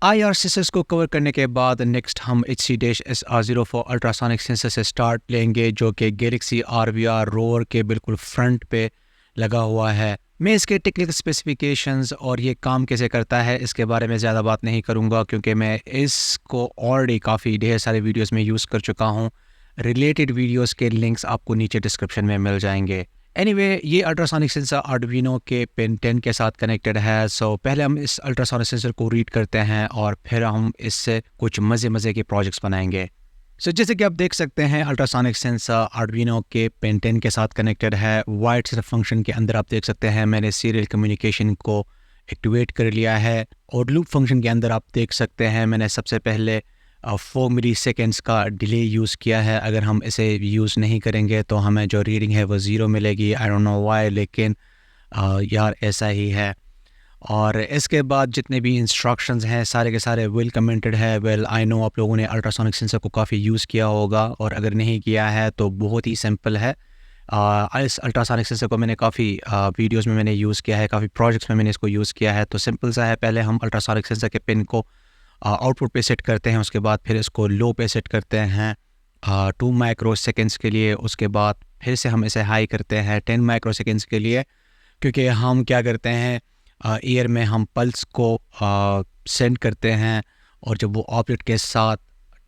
IR sensors को cover करने के बाद नेक्स्ट हम HC-SR04 अल्ट्रासोनिक सेंसर से स्टार्ट लेंगे, जो कि गैलेक्सी RVR रोवर के बिल्कुल फ्रंट पे लगा हुआ है। मैं इसके टेक्निकल स्पेसिफिकेशंस और ये काम कैसे करता है इसके बारे में ज़्यादा बात नहीं करूँगा, क्योंकि मैं इसको ऑलरेडी काफ़ी ढेर सारे वीडियोस में यूज़ कर चुका हूँ। रिलेटेड वीडियोस के लिंक्स आपको नीचे डिस्क्रिप्शन में मिल जाएंगे। एनीवे, ये अल्ट्रासोनिक सेंसर आर्डुइनो के पिन 10 के साथ कनेक्टेड है। सो पहले हम इस अल्ट्रासोनिक सेंसर को रीड करते हैं और फिर हम इससे कुछ मज़े के प्रोजेक्ट्स बनाएंगे। सो जैसे कि आप देख सकते हैं, अल्ट्रासोनिक सेंसर आर्डुइनो के पिन 10 के साथ कनेक्टेड है। वाइड सेटअप फंक्शन के अंदर आप देख सकते हैं मैंने सीरियल कम्युनिकेशन को एक्टिवेट कर लिया है, और लूप फंक्शन के अंदर आप देख सकते हैं मैंने सबसे पहले 4 मिली सेकेंड्स का डिले यूज़ किया है। अगर हम इसे यूज़ नहीं करेंगे तो हमें जो रीडिंग है वो ज़ीरो मिलेगी। आई डोंट नो व्हाई, लेकिन यार ऐसा ही है। और इसके बाद जितने भी इंस्ट्रक्शंस हैं सारे के सारे वेल कमेंटेड है। वेल आई नो आप लोगों ने अल्ट्रासोनिक सेंसर को काफ़ी यूज़ किया होगा, और अगर नहीं किया है तो बहुत ही सिंपल है। इस अल्ट्रासोनिक सेंसर को मैंने काफ़ी वीडियोस में मैंने यूज़ किया है, काफ़ी प्रोजेक्ट्स में मैंने इसको यूज़ किया है। तो सिंपल सा है, पहले हम अल्ट्रासोनिक सेंसर के पिन को आउटपुट पे सेट करते हैं, उसके बाद फिर इसको लो पे सेट करते हैं 2 माइक्रो सेकेंड्स के लिए। उसके बाद फिर से हम इसे हाई करते हैं 10 माइक्रो सेकेंड्स के लिए, क्योंकि हम क्या करते हैं एयर में हम पल्स को सेंड करते हैं, और जब वो ऑब्जेक्ट के साथ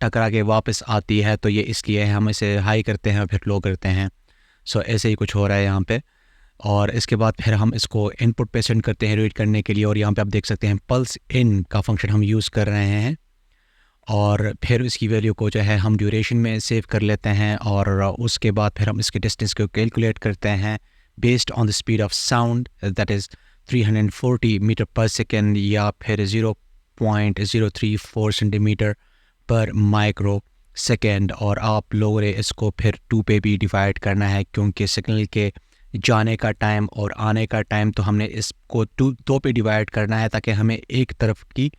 टकरा के वापस आती है तो ये इसलिए हम इसे हाई करते हैं और फिर लो करते हैं। सो ऐसे ही कुछ हो रहा है यहाँ पे। और इसके बाद फिर हम इसको इनपुट पे सेंड करते हैं रीड करने के लिए, और यहाँ पे आप देख सकते हैं पल्स इन का फंक्शन हम यूज़ कर रहे हैं। और फिर इसकी वैल्यू को जो है हम ड्यूरेशन में सेव कर लेते हैं, और उसके बाद फिर हम इसके डिस्टेंस को कैलकुलेट करते हैं based on the speed of sound, that is 340 metre per second या फिर 0.034 सेंटीमीटर पर माइक्रो सेकेंड। और आप लोगों ने इसको फिर 2 पे भी डिवाइड करना है, क्योंकि सिग्नल के जाने का टाइम और आने का टाइम तो हमने इसको 2 पे डिवाइड करना है, ताकि हमें एक तरफ की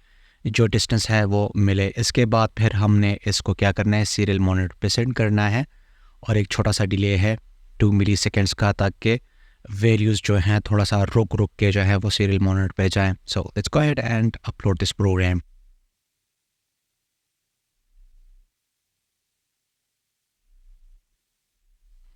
जो डिस्टेंस है वो मिले। इसके बाद फिर हमने इसको क्या करना है, सीरियल मॉनिटर पे सेंड करना है, और एक छोटा सा डिले है 2 मिली सेकेंड्स का, ताकि वैल्यूज़ जो हैं थोड़ा सा रुक के जो है वो सीरियल मॉनिटर पे जाएं। So let's go ahead and upload this program.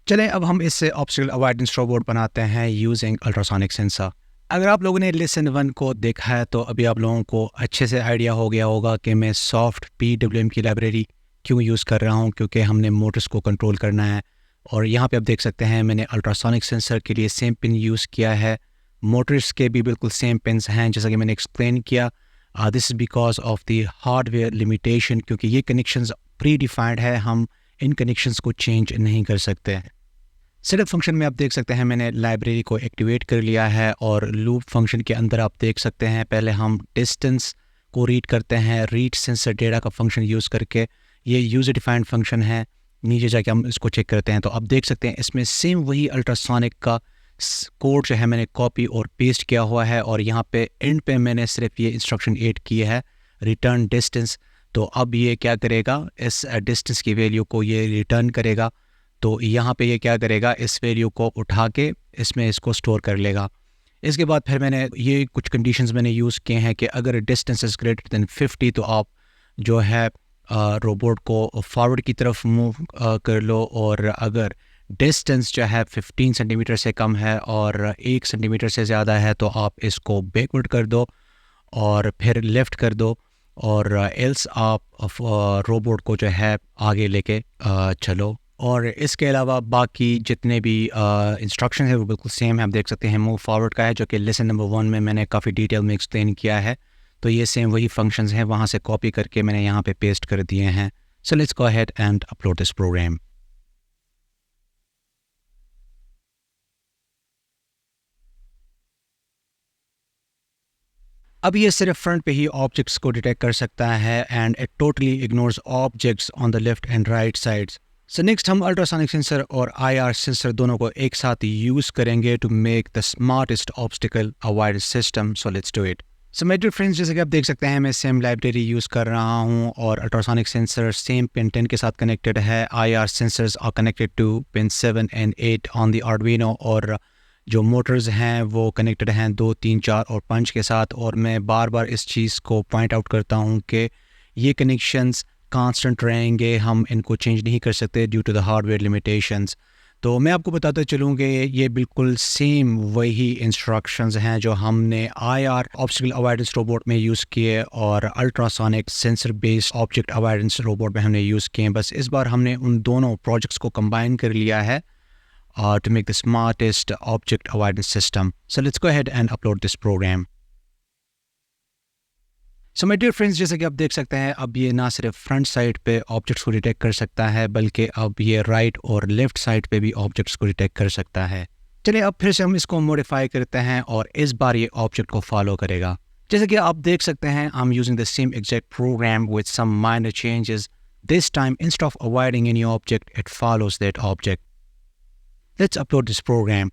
चलें, अब हम इससे ऑब्स्टिकल अवॉइडेंस रोबोट बनाते हैं यूजिंग अल्ट्रासोनिक सेंसर। अगर आप लोगों ने लेसन 1 को देखा है तो अभी आप लोगों को अच्छे से आइडिया हो गया होगा कि मैं सॉफ्ट PWM की लाइब्रेरी क्यों यूज़ कर रहा हूँ, क्योंकि हमने मोटर्स को कंट्रोल करना है। और यहाँ पे आप देख सकते हैं मैंने अल्ट्रासोनिक सेंसर के लिए सेम पिन यूज़ किया है, मोटर्स के भी बिल्कुल सेम पिन्स हैं जैसा कि मैंने एक्सप्लेन किया। This is because of the hardware limitation, क्योंकि ये कनेक्शंस प्री डिफाइंड है, हम इन कनेक्शंस को चेंज नहीं कर सकते। सेटअप फंक्शन में आप देख सकते हैं मैंने लाइब्रेरी को एक्टिवेट कर लिया है, और लूप फंक्शन के अंदर आप देख सकते हैं पहले हम डिस्टेंस को रीड करते हैं रीड सेंसर डेटा का फंक्शन यूज़ करके। ये यूज़र डिफाइंड फंक्शन है, नीचे जाके हम इसको चेक करते हैं तो आप देख सकते हैं इसमें सेम वही अल्ट्रासोनिक का कोड जो है मैंने कॉपी और पेस्ट किया हुआ है, और यहाँ पे एंड पे मैंने सिर्फ ये इंस्ट्रक्शन ऐड की है रिटर्न डिस्टेंस। तो अब ये क्या करेगा, इस डिस्टेंस की वैल्यू को ये रिटर्न करेगा। तो यहाँ पे ये क्या करेगा, इस वैल्यू को उठा के इसमें इसको स्टोर कर लेगा। इसके बाद फिर मैंने ये कुछ कंडीशंस मैंने यूज़ किए हैं कि अगर डिस्टेंस इज़ ग्रेटर दैन 50 तो आप जो है रोबोट को फॉरवर्ड की तरफ मूव कर लो, और अगर डिस्टेंस जो है 15 सेंटीमीटर से कम है और 1 सेंटीमीटर से ज़्यादा है तो आप इसको बैकवर्ड कर दो और फिर लेफ़्ट कर दो, और एल्स आप रोबोट को जो है आगे लेके चलो। और इसके अलावा बाकी जितने भी इंस्ट्रक्शन है वो बिल्कुल सेम है। आप देख सकते हैं मूव फॉरवर्ड का है, जो कि लेसन नंबर 1 में मैंने काफ़ी डिटेल में एक्सप्लेन किया है। तो ये सेम वही फंक्शंस हैं, वहाँ से कॉपी करके मैंने यहाँ पे पेस्ट कर दिए हैं। So let's go ahead and upload this program. अब ये सिर्फ फ्रंट पे ही ऑब्जेक्ट्स को डिटेक्ट कर सकता है, and it totally ignores objects on the left and right sides. So next हम अल्ट्रासोनिक सेंसर और IR सेंसर दोनों को एक साथ यूज़ करेंगे to make the smartest obstacle avoidance system. So let's do it. So मेरे फ्रेंड्स, जैसे कि आप देख सकते हैं मैं सेम लाइब्रेरी यूज़ कर रहा हूँ, और अल्ट्रासोनिक सेंसर सेम पिन 10 के साथ कनेक्टेड है। IR sensors are connected to pin 7 and 8 on the Arduino, और जो मोटर्स हैं वो कनेक्टेड हैं 2, 3, 4 और 5 के साथ, और मैं बार बार इस चीज़ को पॉइंट आउट करता हूँ कि ये कनेक्शंस कांस्टेंट रहेंगे, हम इनको चेंज नहीं कर सकते due to the hardware limitations. तो मैं आपको बताते चलूँ कि ये बिल्कुल सेम वही इंस्ट्रक्शंस हैं जो हमने आईआर ऑब्स्टिकल अवॉइडेंस रोबोट में यूज़ किए और ultrasonic sensor based object avoidance robot में हमने यूज़ किए। बस इस बार हमने उन दोनों प्रोजेक्ट्स को कंबाइन कर लिया है to make the smartest object avoidance system. So let's go ahead and upload this program. So my dear friends, जैसे कि आप देख सकते हैं अब ये ना सिर्फ फ्रंट साइड पे ऑब्जेक्ट्स को डिटेक्ट कर सकता है बल्कि अब ये राइट और लेफ्ट साइड पे भी ऑब्जेक्ट्स को डिटेक्ट कर सकता है। चलिए अब फिर से हम इसको मॉडिफाई करते हैं और इस बार ये ऑब्जेक्ट को फॉलो करेगा। जैसे कि आप देख सकते हैं I am using the same exact program with some minor changes. This time instead of avoiding any object it follows that object. Let's upload this program.